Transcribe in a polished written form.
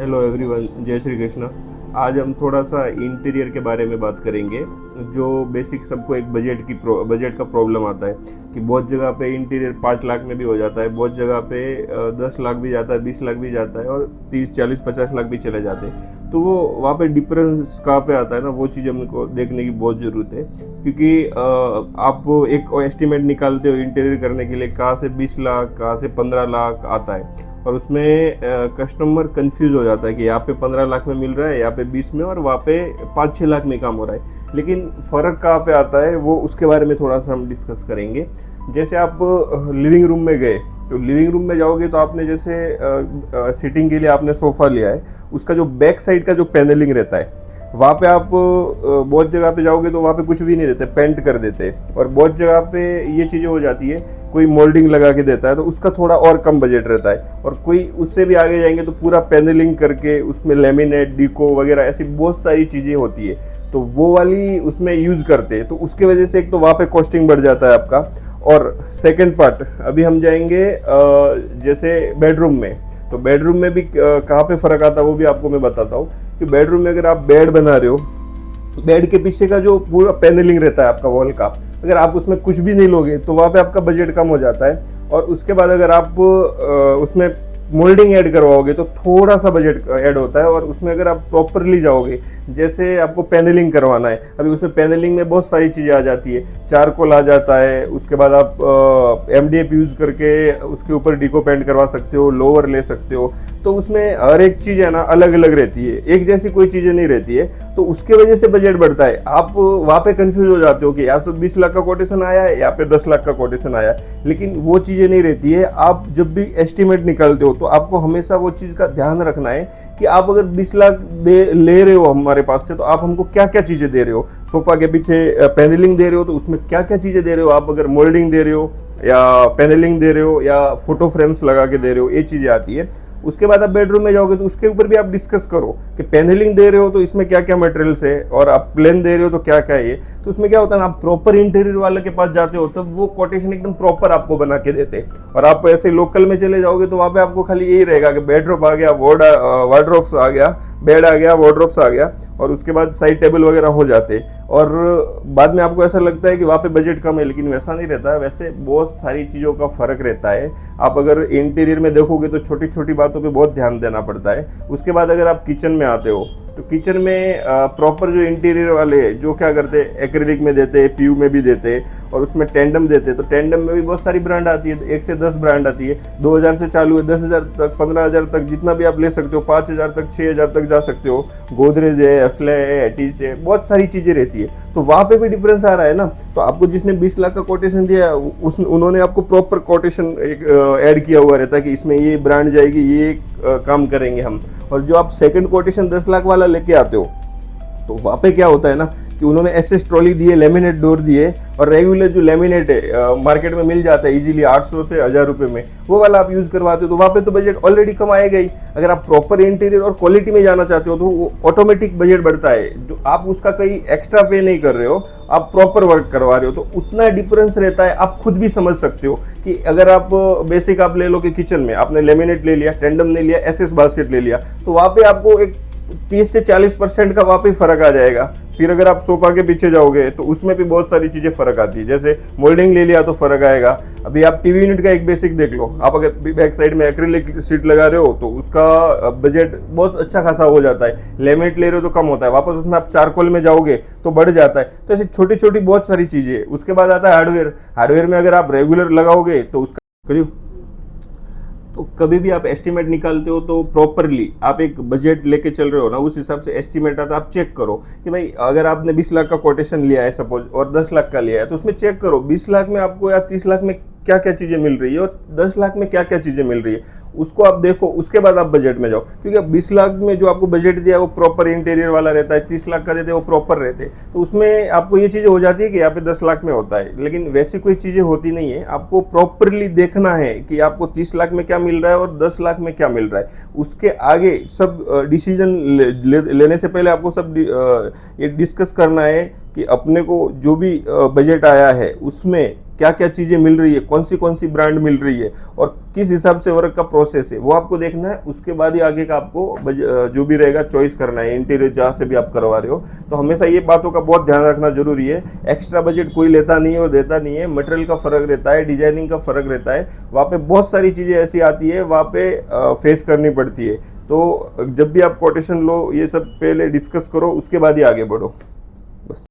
Hello everyone, जय श्री कृष्ण। आज हम थोड़ा सा इंटीरियर के बारे में बात करेंगे। जो बेसिक सबको एक बजट का प्रॉब्लम आता है कि बहुत जगह पे इंटीरियर 5 लाख में भी हो जाता है, बहुत जगह पे 10 लाख भी जाता है, 20 लाख भी जाता है और 30 40 50 लाख भी चले जाते हैं। तो वो वहाँ पे डिफरेंस कहाँ पे आता है ना, वो चीज़ हमको देखने की बहुत ज़रूरत है। क्योंकि आप एक एस्टिमेट निकालते हो इंटीरियर करने के लिए, कहाँ से 20 लाख, कहाँ से 15 लाख आता है, और उसमें कस्टमर कंफ्यूज हो जाता है कि यहाँ पे 15 लाख में मिल रहा है, यहाँ पे 20 में, और वहाँ पे 5 6 लाख में काम हो रहा है। लेकिन फ़र्क कहाँ पे आता है वो उसके बारे में थोड़ा सा हम डिस्कस करेंगे। जैसे आप लिविंग रूम में गए, तो लिविंग रूम में जाओगे तो आपने जैसे सिटिंग के लिए आपने सोफ़ा लिया है, उसका जो बैक साइड का जो पैनलिंग रहता है, वहाँ पे आप बहुत जगह पे जाओगे तो वहाँ पे कुछ भी नहीं देते, पेंट कर देते। और बहुत जगह पे ये चीज़ें हो जाती है, कोई मोल्डिंग लगा के देता है तो उसका थोड़ा और कम बजट रहता है। और कोई उससे भी आगे जाएंगे तो पूरा पैनलिंग करके उसमें लेमिनेट, डिको वगैरह ऐसी बहुत सारी चीज़ें होती है, तो वो वाली उसमें यूज़ करते हैं। तो उसके वजह से एक तो वहाँ पे कॉस्टिंग बढ़ जाता है आपका। और सेकेंड पार्ट, अभी हम जाएंगे जैसे बेडरूम में। तो बेडरूम में भी कहाँ पे फ़र्क आता है वो भी आपको मैं बताता हूँ। कि बेडरूम में अगर आप बेड बना रहे हो, बेड के पीछे का जो पूरा पैनलिंग रहता है आपका वॉल का, अगर आप उसमें कुछ भी नहीं लोगे तो वहाँ पे आपका बजट कम हो जाता है। और उसके बाद अगर आप उसमें मोल्डिंग ऐड करवाओगे तो थोड़ा सा बजट ऐड होता है। और उसमें अगर आप प्रॉपरली जाओगे, जैसे आपको पैनलिंग करवाना है, अभी उसमें पैनलिंग में बहुत सारी चीज़ें आ जाती है, चारकोल आ जाता है, उसके बाद आप एमडीएफ यूज़ करके उसके ऊपर डिको पेंट करवा सकते हो, लोअर ले सकते हो। तो उसमें हर एक चीज़ है ना अलग अलग रहती है, एक जैसी कोई चीज़ें नहीं रहती है। तो उसके वजह से बजट बढ़ता है। आप वहाँ पे कंफ्यूज हो जाते हो कि या तो 20 लाख का कोटेशन आया है या पे 10 लाख का कोटेशन आया है, लेकिन वो चीज़ें नहीं रहती है। आप जब भी एस्टिमेट निकालते हो तो आपको हमेशा वो चीज़ का ध्यान रखना है कि आप अगर 20 लाख ले रहे हो हमारे पास से, तो आप हमको क्या क्या चीज़ें दे रहे हो। सोफा के पीछे पैनलिंग दे रहे हो तो उसमें क्या क्या चीज़ें दे रहे हो आप, अगर मोल्डिंग दे रहे हो या पैनलिंग दे रहे हो या फोटो फ्रेम्स लगा के दे रहे हो, ये चीज़ें आती है। उसके बाद आप बेडरूम में जाओगे तो उसके ऊपर भी आप डिस्कस करो कि पैनलिंग दे रहे हो तो इसमें क्या क्या मटेरियल्स है, और आप प्लेन दे रहे हो तो क्या क्या है ये। तो उसमें क्या होता है ना, आप प्रॉपर इंटीरियर वाले के पास जाते हो तो वो कोटेशन एकदम प्रॉपर आपको बना के देते। और आप ऐसे लोकल में चले जाओगे तो वहाँ पे आपको खाली यही रहेगा कि बेडरूम आ गया, वार्डरोब्स आ गया, बेड आ गया, वार्डरोब्स आ गया, और उसके बाद साइड टेबल वगैरह हो जाते। और बाद में आपको ऐसा लगता है कि वहाँ पे बजट कम है, लेकिन वैसा नहीं रहता है। वैसे बहुत सारी चीज़ों का फ़र्क रहता है। आप अगर इंटीरियर में देखोगे तो छोटी छोटी बातों पे बहुत ध्यान देना पड़ता है। उसके बाद अगर आप किचन में आते हो तो किचन में प्रॉपर जो इंटीरियर वाले जो क्या करते हैं, एक्रिलिक में देते हैं, पीयू में भी देते हैं, और उसमें टेंडम देते हैं। तो टेंडम में भी बहुत सारी ब्रांड आती है, 1 से 10 ब्रांड आती है। 2000 से चालू है, 10,000 तक, 15,000 तक, जितना भी आप ले सकते हो, 5,000 तक, 6,000 तक जा सकते हो। गोदरेज है, एफ्ले है, एटीज है, बहुत सारी चीज़ें रहती है। तो वहाँ पे भी डिफरेंस आ रहा है ना। तो आपको जिसने 20 लाख का कोटेशन दिया उन्होंने आपको प्रॉपर कोटेशन ऐड किया हुआ रहता है कि इसमें ये ब्रांड जाएगी, ये काम करेंगे हम। और जो आप सेकंड कोटेशन 10 लाख वाला लेके आते हो तो वहाँ पे क्या होता है ना कि उन्होंने एसएस ट्रॉली दिए, लेमिनेट डोर दिए, और रेगुलर जो लेमिनेट है मार्केट में मिल जाता है इजीली 800 से 1000 रुपये में, वो वाला आप यूज़ करवाते हो। तो वहाँ पे तो बजट ऑलरेडी कम आएगा ही। अगर आप प्रॉपर इंटीरियर और क्वालिटी में जाना चाहते हो तो वो ऑटोमेटिक बजट बढ़ता है। जो आप उसका कहीं एक्स्ट्रा पे नहीं कर रहे हो, आप प्रॉपर वर्क करवा रहे हो, तो उतना डिफरेंस रहता है। आप खुद भी समझ सकते हो कि अगर आप बेसिक आप ले लो कि किचन में आपने लेमिनेट ले लिया, टेंडम ले लिया, एसएस बास्केट ले लिया, तो वहाँ पे आपको एक 30 से 40% का वहाँ पे फर्क आ जाएगा। फिर अगर आप सोफा के पीछे जाओगे तो उसमें भी बहुत सारी चीजें फर्क आती है। जैसे मोल्डिंग ले लिया तो फर्क आएगा। अभी आप टीवी यूनिट का एक बेसिक देख लो, आप अगर बैक साइड में एक्रिलिक सीट लगा रहे हो तो उसका बजट बहुत अच्छा खासा हो जाता है। लेमिनेट ले रहे हो तो कम होता है, वापस उसमें आप चारकोल में जाओगे तो बढ़ जाता है। तो ऐसी छोटी छोटी बहुत सारी चीजें। उसके बाद आता है हार्डवेयर। हार्डवेयर में अगर आप रेगुलर लगाओगे तो उसका करियो, तो कभी भी आप एस्टिमेट निकालते हो तो प्रॉपरली आप एक बजट लेके चल रहे हो ना, उस हिसाब से एस्टिमेट आता है। आप चेक करो कि भाई अगर आपने 20 लाख का कोटेशन लिया है सपोज, और 10 लाख का लिया है, तो उसमें चेक करो 20 लाख में आपको या 30 लाख में क्या क्या चीज़ें मिल रही है और 10 लाख में क्या क्या चीज़ें मिल रही है, उसको आप देखो। उसके बाद आप बजट में जाओ, क्योंकि अब 20 लाख में जो आपको बजट दिया है वो प्रॉपर इंटीरियर वाला रहता है, 30 लाख का देते हैं वो प्रॉपर रहते हैं। तो उसमें आपको ये चीज़ें हो जाती है कि यहाँ पे 10 लाख में होता है, लेकिन वैसी कोई चीज़ें होती नहीं है। आपको प्रॉपरली देखना है कि आपको 30 लाख में क्या मिल रहा है और 10 लाख में क्या मिल रहा है। उसके आगे सब डिसीजन लेने से पहले आपको सब ये डिस्कस करना है कि अपने को जो भी बजट आया है उसमें क्या क्या चीज़ें मिल रही है, कौन सी ब्रांड मिल रही है और किस हिसाब से वर्क का प्रोसेस है, वो आपको देखना है। उसके बाद ही आगे का आपको जो भी रहेगा चॉइस करना है, इंटीरियर जहाँ से भी आप करवा रहे हो। तो हमेशा ये बातों का बहुत ध्यान रखना जरूरी है। एक्स्ट्रा बजट कोई लेता नहीं है और देता नहीं है। मटेरियल का फर्क रहता है, डिजाइनिंग का फर्क रहता है, वहाँ पे बहुत सारी चीज़ें ऐसी आती है, वहाँ पे फेस करनी पड़ती है। तो जब भी आप कोटेशन लो, ये सब पहले डिस्कस करो, उसके बाद ही आगे बढ़ो।